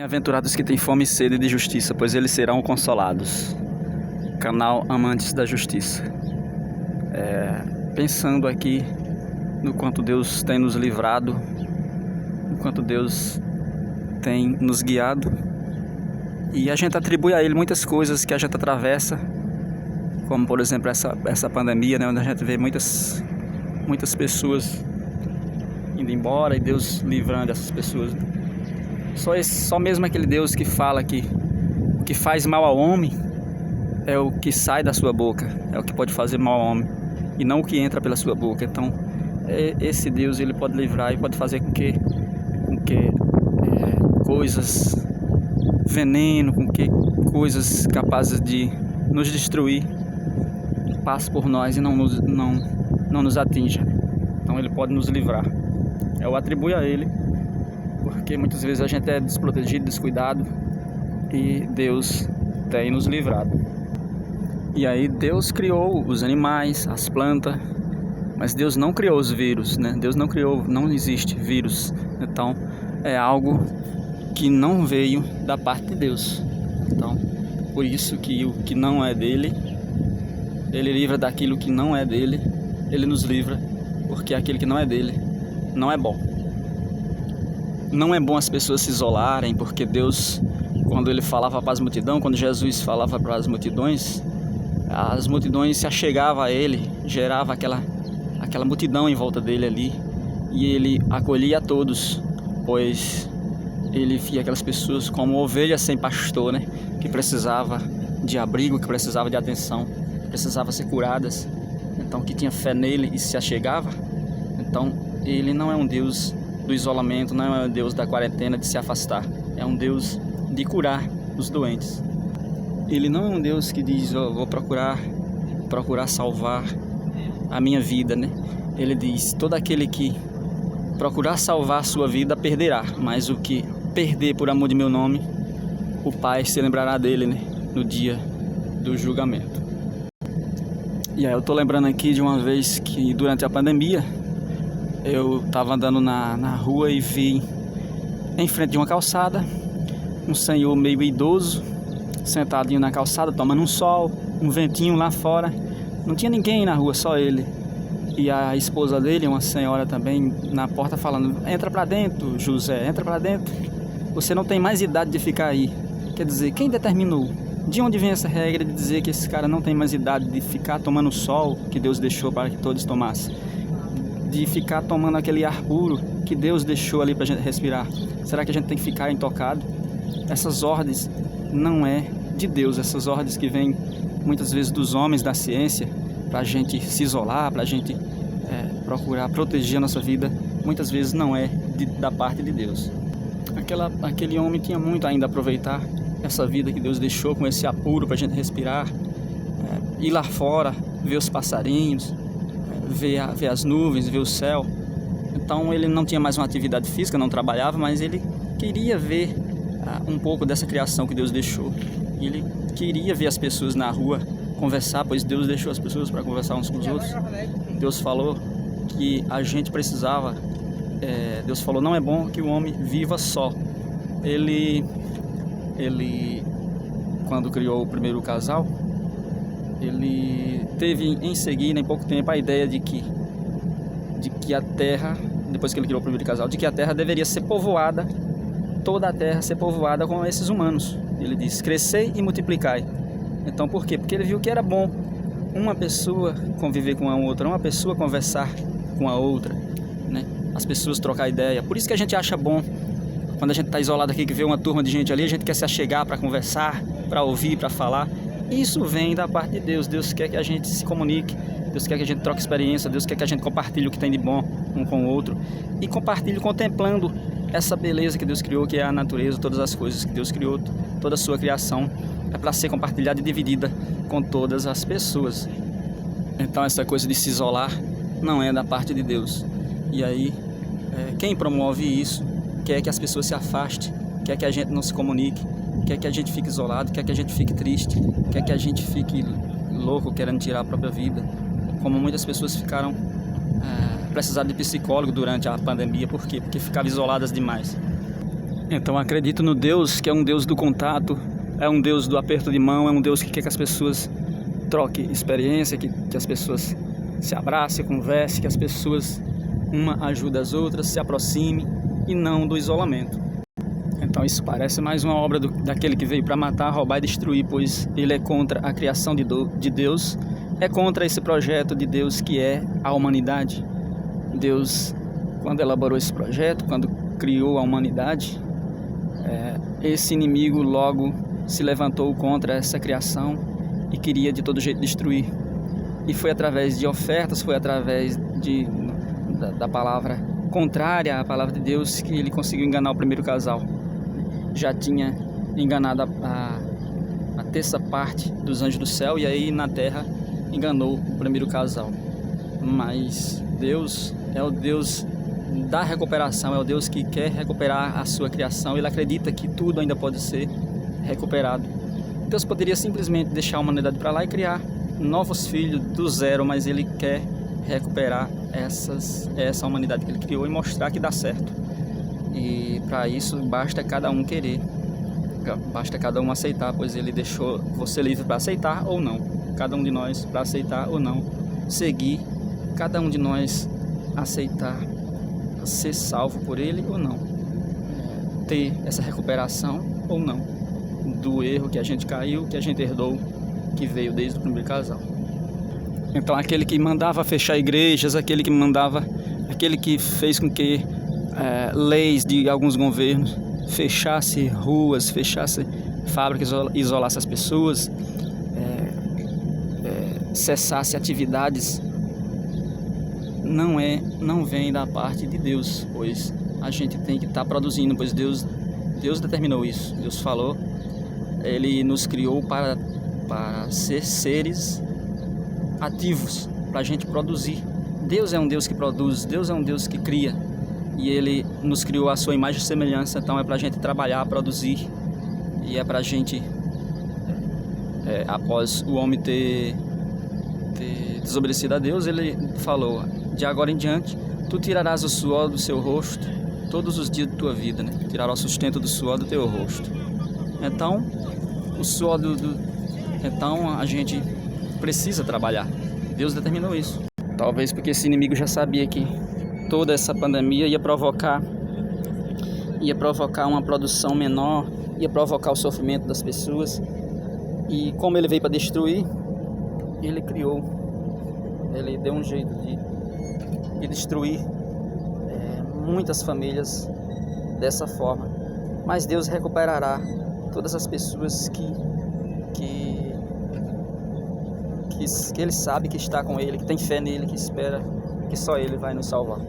Bem-aventurados que têm fome e sede de justiça, pois eles serão consolados. Canal Amantes da Justiça. Pensando aqui no quanto Deus tem nos livrado, no quanto Deus tem nos guiado, e a gente atribui a Ele muitas coisas que a gente atravessa, como por exemplo essa pandemia, né, onde a gente vê muitas pessoas indo embora e Deus livrando essas pessoas. Só mesmo aquele Deus que fala que o que faz mal ao homem é o que sai da sua boca, é o que pode fazer mal ao homem, e não o que entra pela sua boca. Então, esse Deus, ele pode livrar e pode fazer com que coisas, veneno, com que coisas capazes de nos destruir passe por nós e não nos atinja. Então, ele pode nos livrar. Eu atribuo a ele, porque muitas vezes a gente é desprotegido, descuidado, e Deus tem nos livrado. E aí Deus criou os animais, as plantas, mas Deus não criou os vírus, né? Deus não criou, não existe vírus. Então é algo que não veio da parte de Deus. Então, por isso que o que não é dele, ele livra daquilo que não é dele, ele nos livra, porque aquilo que não é dele não é bom. Não é bom as pessoas se isolarem, porque Deus, quando ele falava para as multidões, quando Jesus falava para as multidões se achegavam a ele, gerava aquela multidão em volta dele ali, e ele acolhia a todos, pois ele via aquelas pessoas como ovelhas sem pastor, né? Que precisava de abrigo, que precisava de atenção, precisava ser curadas. Então, que tinha fé nele e se achegava. Então, ele não é um Deus do isolamento, não é um Deus da quarentena, de se afastar. É um Deus de curar os doentes. Ele não é um Deus que diz, vou procurar salvar a minha vida, né? Ele diz, todo aquele que procurar salvar a sua vida perderá, mas o que perder por amor de meu nome, o Pai se lembrará dele, né? No dia do julgamento. E aí eu tô lembrando aqui de uma vez que durante a pandemia eu estava andando na rua e vi em frente de uma calçada um senhor meio idoso sentadinho na calçada, tomando um sol, um ventinho lá fora. Não tinha ninguém na rua, só ele. E a esposa dele, uma senhora também, na porta falando, entra pra dentro, José, entra pra dentro. Você não tem mais idade de ficar aí. Quer dizer, quem determinou? De onde vem essa regra de dizer que esse cara não tem mais idade de ficar tomando o sol que Deus deixou para que todos tomassem? De ficar tomando aquele ar puro que Deus deixou ali pra gente respirar? Será que a gente tem que ficar intocado? Essas ordens não é de Deus, essas ordens que vêm muitas vezes dos homens da ciência para a gente se isolar, para a gente procurar proteger a nossa vida, muitas vezes não é da parte de Deus. Aquele homem tinha muito ainda a aproveitar essa vida que Deus deixou com esse apuro para a gente respirar, ir lá fora, ver os passarinhos, ver as nuvens, ver o céu. Então ele não tinha mais uma atividade física, não trabalhava, mas ele queria ver um pouco dessa criação que Deus deixou. Ele queria ver as pessoas na rua, conversar, pois Deus deixou as pessoas para conversar uns com os outros. Deus falou que a gente precisava, Deus falou, não é bom que o homem viva só. Ele quando criou o primeiro casal, ele teve em seguida, em pouco tempo, a ideia de que a terra, depois que ele criou o primeiro casal, de que a terra deveria ser povoada, toda a terra ser povoada com esses humanos. Ele diz, crescei e multiplicai. Então por quê? Porque ele viu que era bom uma pessoa conviver com a outra, uma pessoa conversar com a outra, né? As pessoas trocar ideia. Por isso que a gente acha bom, quando a gente está isolado aqui, que vê uma turma de gente ali, a gente quer se achegar para conversar, para ouvir, para falar. Isso vem da parte de Deus. Deus quer que a gente se comunique, Deus quer que a gente troque experiência, Deus quer que a gente compartilhe o que tem de bom um com o outro, e compartilhe contemplando essa beleza que Deus criou, que é a natureza, todas as coisas que Deus criou, toda a sua criação é para ser compartilhada e dividida com todas as pessoas. Então essa coisa de se isolar não é da parte de Deus. E aí quem promove isso quer que as pessoas se afastem, quer que a gente não se comunique, quer que a gente fique isolado, quer que a gente fique triste, quer que a gente fique louco querendo tirar a própria vida, como muitas pessoas ficaram precisaram de psicólogo durante a pandemia. Por quê? Porque ficavam isoladas demais. Então acredito no Deus que é um Deus do contato, é um Deus do aperto de mão, é um Deus que quer que as pessoas troquem experiência, que as pessoas se abracem, conversem, que as pessoas uma ajude as outras, se aproxime e não do isolamento. Então isso parece mais uma obra daquele que veio para matar, roubar e destruir, pois ele é contra a criação de Deus, é contra esse projeto de Deus que é a humanidade. Deus, quando elaborou esse projeto, quando criou a humanidade, esse inimigo logo se levantou contra essa criação e queria de todo jeito destruir. E foi através de ofertas, foi através da palavra contrária à palavra de Deus que ele conseguiu enganar o primeiro casal. Já tinha enganado a terça parte dos anjos do céu, e aí na terra enganou o primeiro casal. Mas Deus é o Deus da recuperação, é o Deus que quer recuperar a sua criação. Ele acredita que tudo ainda pode ser recuperado. Deus poderia simplesmente deixar a humanidade para lá e criar novos filhos do zero, mas ele quer recuperar essa humanidade que ele criou e mostrar que dá certo. E para isso basta cada um querer, basta cada um aceitar, pois ele deixou você livre para aceitar ou não, cada um de nós para aceitar ou não, seguir, cada um de nós aceitar, ser salvo por ele ou não, ter essa recuperação ou não, do erro que a gente caiu, que a gente herdou, que veio desde o primeiro casal. Então aquele que mandava fechar igrejas, aquele que fez com que leis de alguns governos fechasse ruas, fechasse fábricas, isolasse as pessoas, cessasse atividades, não vem da parte de Deus, pois a gente tem que estar produzindo, pois Deus determinou isso. Deus falou, ele nos criou para ser seres ativos, para a gente produzir. Deus é um Deus que produz, Deus é um Deus que cria, e ele nos criou a sua imagem e semelhança. Então é para a gente trabalhar, produzir, e é para a gente, após o homem ter desobedecido a Deus, ele falou, de agora em diante tu tirarás o suor do seu rosto todos os dias da tua vida, né? Tirarás o sustento do suor do teu rosto. Então o suor então a gente precisa trabalhar. Deus determinou isso. Talvez porque esse inimigo já sabia que toda essa pandemia ia provocar uma produção menor, ia provocar o sofrimento das pessoas. E como ele veio para destruir, ele deu um jeito de destruir muitas famílias dessa forma. Mas Deus recuperará todas as pessoas que ele sabe que está com ele, que tem fé nele, que espera que só ele vai nos salvar.